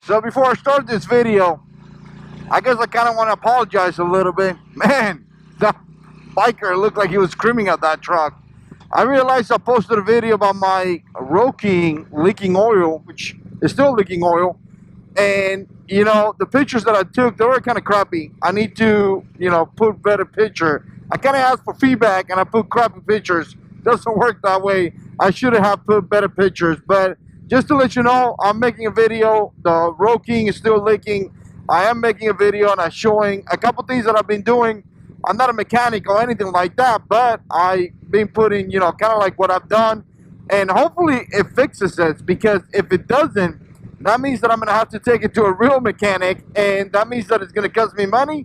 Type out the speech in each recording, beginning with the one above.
So before I start this video, I guess I kind of want to apologize a little bit. Man, the biker looked like he was screaming at that truck. I realized I posted a video about my road keying leaking oil, which is still leaking oil. And, you know, the pictures that I took, they were kind of crappy. I need to, you know, put better picture. I kind of asked for feedback and I put crappy pictures. Doesn't work that way. I should have put better pictures. But just to let you know, I'm making a video. The road keying is still leaking. I am making a video and I'm showing a couple things that I've been doing. I'm not a mechanic or anything like that, but I've been putting, you know, kind of like what I've done. And hopefully it fixes this, because if it doesn't, that means that I'm going to have to take it to a real mechanic, and that means that it's going to cost me money.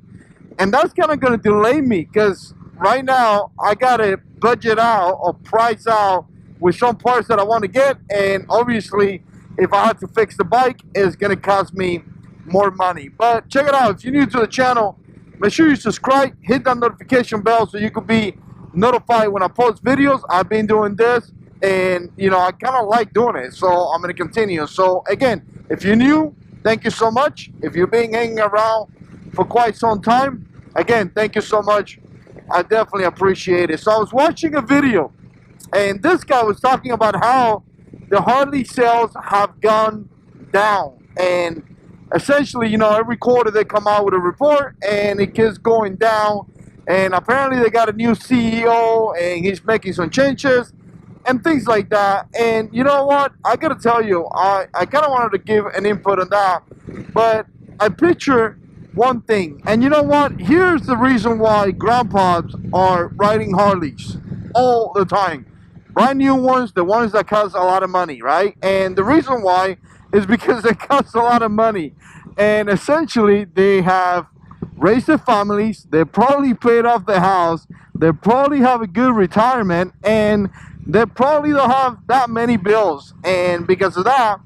And that's kind of going to delay me, because right now I got to budget out or price out with some parts that I want to get. And obviously, if I have to fix the bike, it's going to cost me more money. But check it out. If you're new to the channel, make sure you subscribe, hit that notification bell so you can be notified when I post videos. I've been doing this, and you know, I kind of like doing it, so I'm going to continue. So again, if you're new, thank you so much. If you've been hanging around for quite some time, again, thank you so much. I definitely appreciate it. So I was watching a video, and this guy was talking about how the Harley sales have gone down. And essentially, you know, every quarter they come out with a report and it keeps going down. And apparently they got a new CEO and he's making some changes and things like that. And you know what? I gotta tell you, I kind of wanted to give an input on that. But I picture one thing. And you know what? Here's the reason why grandpas are riding Harleys all the time. Brand new ones, the ones that cost a lot of money, right? And the reason why is because they cost a lot of money. And essentially, they have raised their families, they probably paid off their house, they probably have a good retirement, and they probably don't have that many bills. And because of that,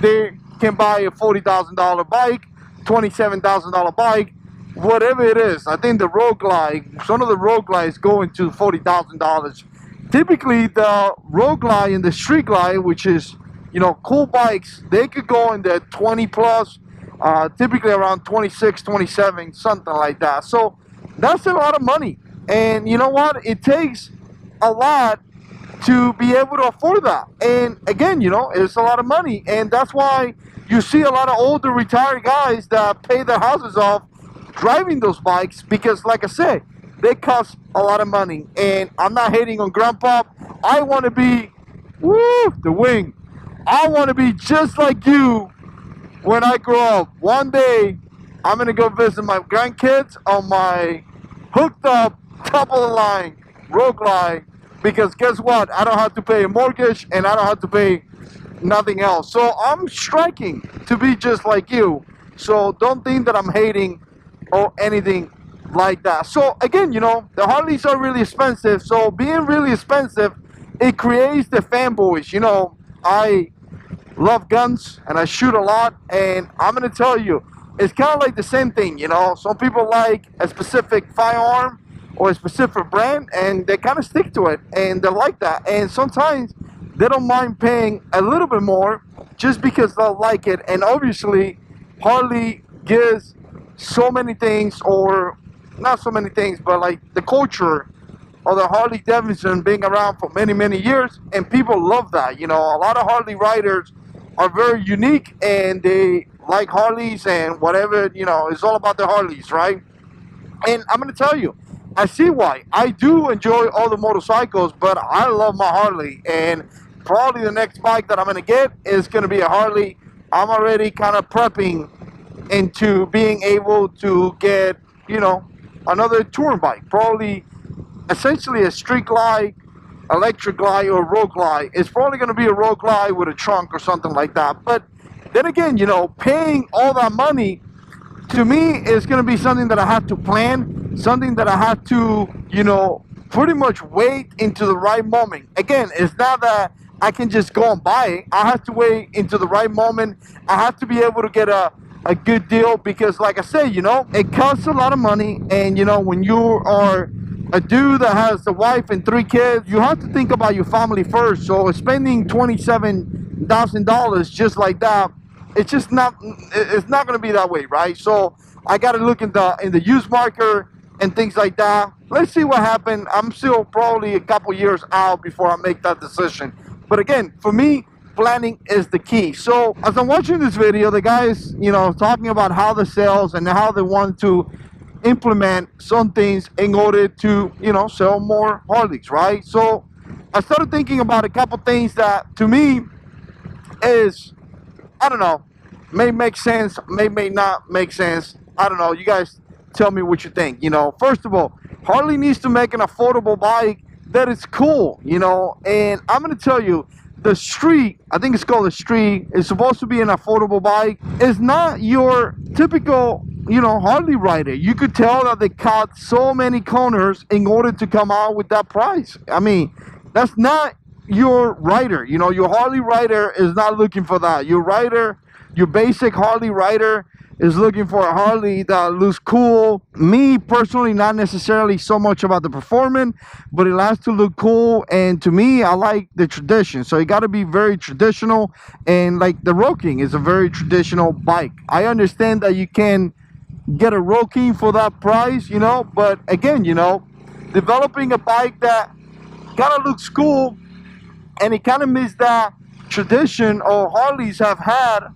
they can buy a $40,000 bike, $27,000 bike, whatever it is. I think the Road Glide, some of the Road Glides go into $40,000. Typically, the Road Glide and the Street Glide, which is, you know, cool bikes, they could go in the 20 plus, typically around 26, 27, something like that. So that's a lot of money. And you know what? It takes a lot to be able to afford that. And again, you know, it's a lot of money. And that's why you see a lot of older retired guys that pay their houses off driving those bikes, because like I said, they cost a lot of money. And I'm not hating on Grandpa. I want to be, woo, the wing. I want to be just like you when I grow up. One day, I'm going to go visit my grandkids on my hooked up, top of the line Road Glide, because guess what? I don't have to pay a mortgage and I don't have to pay nothing else. So I'm striking to be just like you. So don't think that I'm hating or anything like that. So again, you know, the Harleys are really expensive. So being really expensive, it creates the fanboys. You know, I love guns and I shoot a lot, and I'm gonna tell you, it's kind of like the same thing. You know, some people like a specific firearm or a specific brand and they kind of stick to it and they like that, and sometimes they don't mind paying a little bit more just because they like it. And obviously Harley gives so many things, or not so many things, but like the culture of the Harley Davidson being around for many years, and people love that. You know, a lot of Harley riders are very unique and they like Harleys and whatever, you know, it's all about the Harleys, right? And I'm going to tell you, I see why. I do enjoy all the motorcycles, but I love my Harley, and probably the next bike that I'm going to get is going to be a Harley. I'm already kind of prepping into being able to get, you know, another touring bike, probably essentially a Street Glide, electric glide, or Road Glide. It's probably going to be a Road Glide with a trunk or something like that. But then again, you know, paying all that money to me is going to be something that I have to plan, something that I have to, you know, pretty much wait into the right moment. Again, it's not that I can just go and buy it. I have to wait into the right moment. I have to be able to get a good deal, because like I say, you know, it costs a lot of money. And you know, when you are a dude that has a wife and 3 kids, you have to think about your family first. So spending $27,000 just like that, it's just not, it's not going to be that way, right? So I got to look in the used market and things like that. Let's see what happened. I'm still probably a couple years out before I make that decision. But again, for me, planning is the key. So as I'm watching this video, the guys, you know, talking about how the sales and how they want to implement some things in order to, you know, sell more Harleys, right? So I started thinking about a couple things that to me is, I don't know, may make sense, may not make sense. I don't know. You guys tell me what you think. You know, first of all, Harley needs to make an affordable bike that is cool, you know, and I'm going to tell you, the Street, I think it's called the Street, is supposed to be an affordable bike. It's not your typical, you know, Harley rider. You could tell that they cut so many corners in order to come out with that price. I mean, that's not your rider. You know, your Harley rider is not looking for that. Your rider, your basic Harley rider is looking for a Harley that looks cool. Me personally, not necessarily so much about the performance, but it has to look cool. And to me, I like the tradition. So you got to be very traditional. And like the Road King is a very traditional bike. I understand that you can get a Road King for that price, you know, but again, you know, developing a bike that kind of looks cool and it kind of missed that tradition or Harleys have had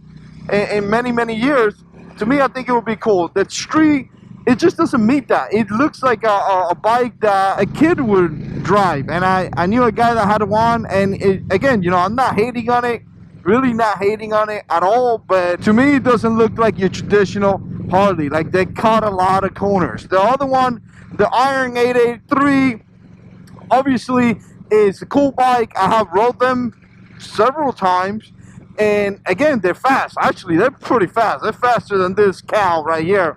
in many years. To me, I think it would be cool. That Street, it just doesn't meet that. It looks like a bike that a kid would drive. And I knew a guy that had one, and it, again, you know, I'm not hating on it, really not hating on it at all, but to me, it doesn't look like your traditional Harley. Like, they cut a lot of corners. The other one, the Iron 883, obviously is a cool bike. I have rode them several times. And again, they're fast. Actually, they're pretty fast. They're faster than this cow right here.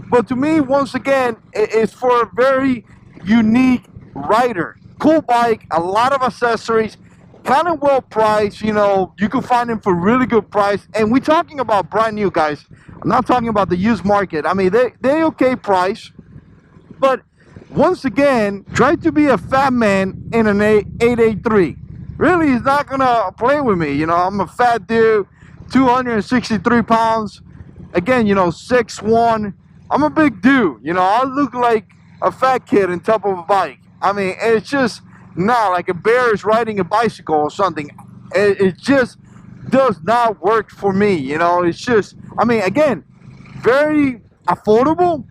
But to me, once again, it's for a very unique rider. Cool bike, a lot of accessories, kind of well priced. You know, you can find them for really good price. And we're talking about brand new, guys. I'm not talking about the used market. I mean, they okay price. But once again, try to be a fat man in an 883. Really, he's not gonna play with me. You know, I'm a fat dude, 263 pounds. Again, you know, 6'1". I'm a big dude. You know, I look like a fat kid on top of a bike. I mean, it's just not like a bear is riding a bicycle or something. It just does not work for me. You know, it's just, I mean, again, very affordable,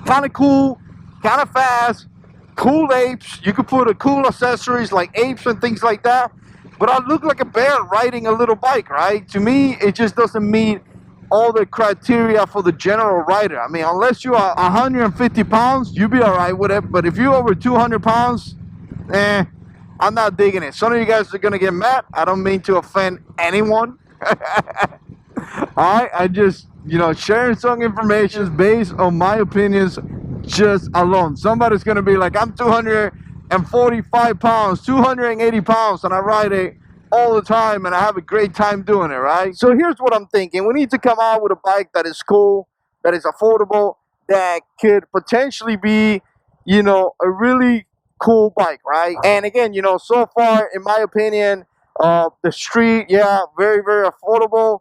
kind of cool, kind of fast. Cool apes, you could put a cool accessories like apes and things like that, but I look like a bear riding a little bike, right? To me, it just doesn't meet all the criteria for the general rider. I mean, unless you are 150 pounds, you'll be all right with it, but if you're over 200 pounds, I'm not digging it. Some of you guys are gonna get mad. I don't mean to offend anyone. Alright, I just, you know, sharing some information based on my opinions just alone. Somebody's gonna be like, I'm 245 pounds, 280 pounds, and I ride it all the time and I have a great time doing it, right? So here's what I'm thinking. We need to come out with a bike that is cool, that is affordable, that could potentially be, you know, a really cool bike, right? And again, you know, so far, in my opinion, the Street, yeah, very affordable.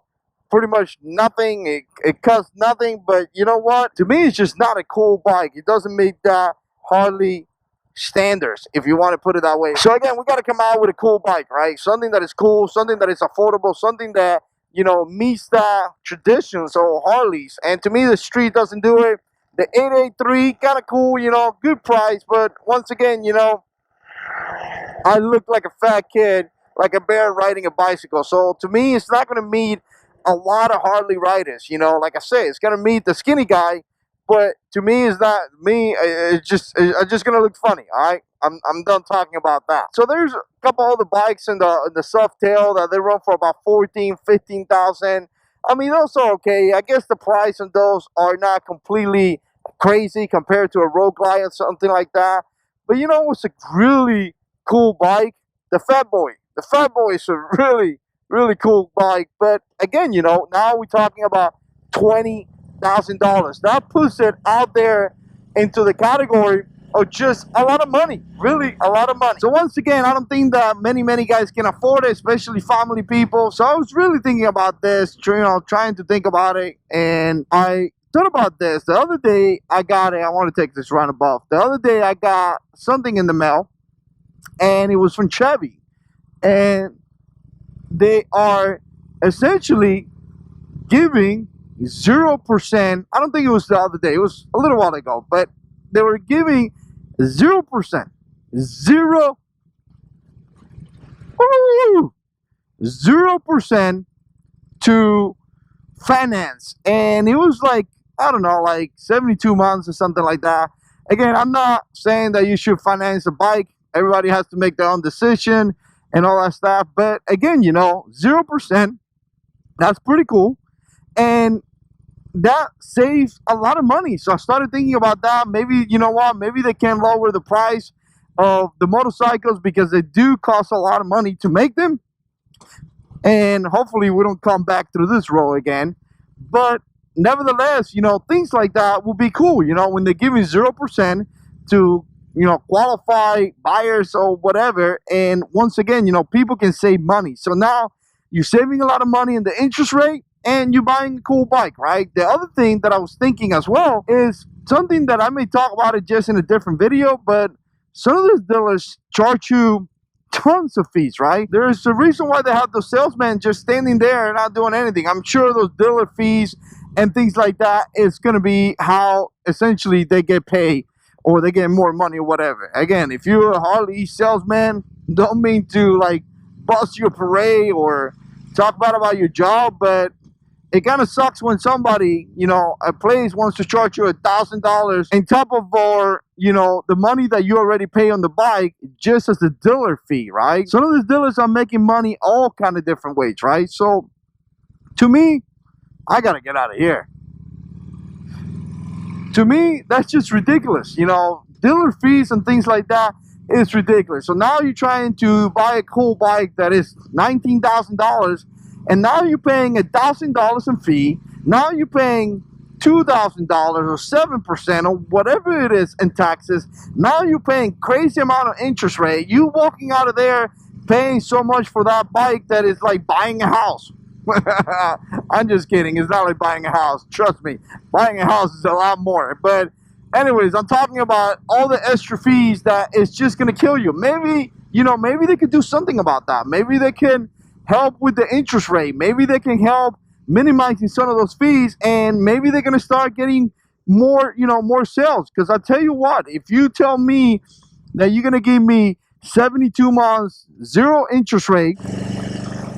Pretty much nothing. It costs nothing, but you know what? To me, it's just not a cool bike. It doesn't meet that Harley standards, if you want to put it that way. So again, we got to come out with a cool bike, right? Something that is cool, something that is affordable, something that, you know, meets the traditions of Harleys. And to me, the Street doesn't do it. The 883, kind of cool, you know, good price, but once again, you know, I look like a fat kid, like a bear riding a bicycle. So to me, it's not going to meet a lot of Harley riders. You know, like I say, it's going to meet the skinny guy, but to me, it's not me. It's just going to look funny. All right, I'm done talking about that. So there's a couple other bikes in the soft tail that they run for about 15,000. I mean, those are okay. I guess the price on those are not completely crazy compared to a Road Glide or something like that. But you know what's a really cool bike? The Fat Boy. The Fat Boy is a really cool bike. But again, you know, now we're talking about $20,000. That puts it out there into the category of just a lot of money, really a lot of money. So once again, I don't think that many guys can afford it, especially family people. So I was really thinking about this, trying to think about it, and I thought about this. The other day I got it. I want to take this round above. The other day I got something in the mail, and it was from Chevy, and they are essentially giving 0%. I don't think it was the other day. It was a little while ago, but they were giving 0%, 0% to finance, and it was like, I don't know, like 72 months or something like that. Again, I'm not saying that you should finance a bike. Everybody has to make their own decision and all that stuff. But again, 0%, that's pretty cool. And that saves a lot of money. So I started thinking about that. Maybe, you know what, maybe they can lower the price of the motorcycles, because they do cost a lot of money to make them. And hopefully we don't come back through this road again. But nevertheless, things like that will be cool, when they give me 0% to, qualify buyers or whatever. And once again, people can save money. So now you're saving a lot of money in the interest rate, and you're buying a cool bike, right? The other thing that I was thinking as well is something that I may talk about it just in a different video, but some of those dealers charge you tons of fees, right? There's a reason why they have those salesmen just standing there and not doing anything. I'm sure those dealer fees and things like that is going to be how essentially they get paid, or they get more money or whatever. Again, if you're a Harley salesman, don't mean to like bust your parade or talk bad about your job, but it kind of sucks when somebody, a place wants to charge you $1,000 on top of, or, the money that you already pay on the bike just as a dealer fee, right? Some of these dealers are making money all kind of different ways, right? So to me, I got to get out of here. To me, that's just ridiculous. Dealer fees and things like that is ridiculous. So now you're trying to buy a cool bike that is $19,000, and now you're paying $1,000 in fee. Now you're paying $2,000 or 7% or whatever it is in taxes. Now you're paying crazy amount of interest rate. You walking out of there paying so much for that bike that is like buying a house. I'm just kidding. It's not like buying a house. Trust me. Buying a house is a lot more. But anyways, I'm talking about all the extra fees that is just going to kill you. Maybe, maybe they could do something about that. Maybe they can help with the interest rate. Maybe they can help minimizing some of those fees, and maybe they're going to start getting more, more sales. Because I tell you what, if you tell me that you're going to give me 72 months, 0 interest rate,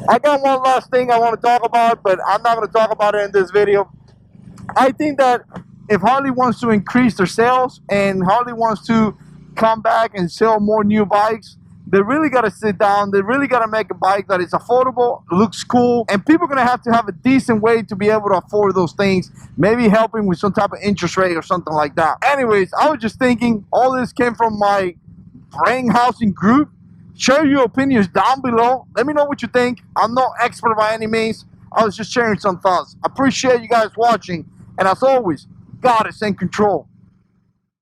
I got one last thing I want to talk about, but I'm not going to talk about it in this video. I think that if Harley wants to increase their sales and Harley wants to come back and sell more new bikes, they really got to sit down. They really got to make a bike that is affordable, looks cool, and people are going to have a decent way to be able to afford those things. Maybe helping with some type of interest rate or something like that. Anyways, I was just thinking, all this came from my brain housing group. Share your opinions down below. Let me know what you think. I'm no expert by any means. I was just sharing some thoughts. I appreciate you guys watching. And as always, God is in control.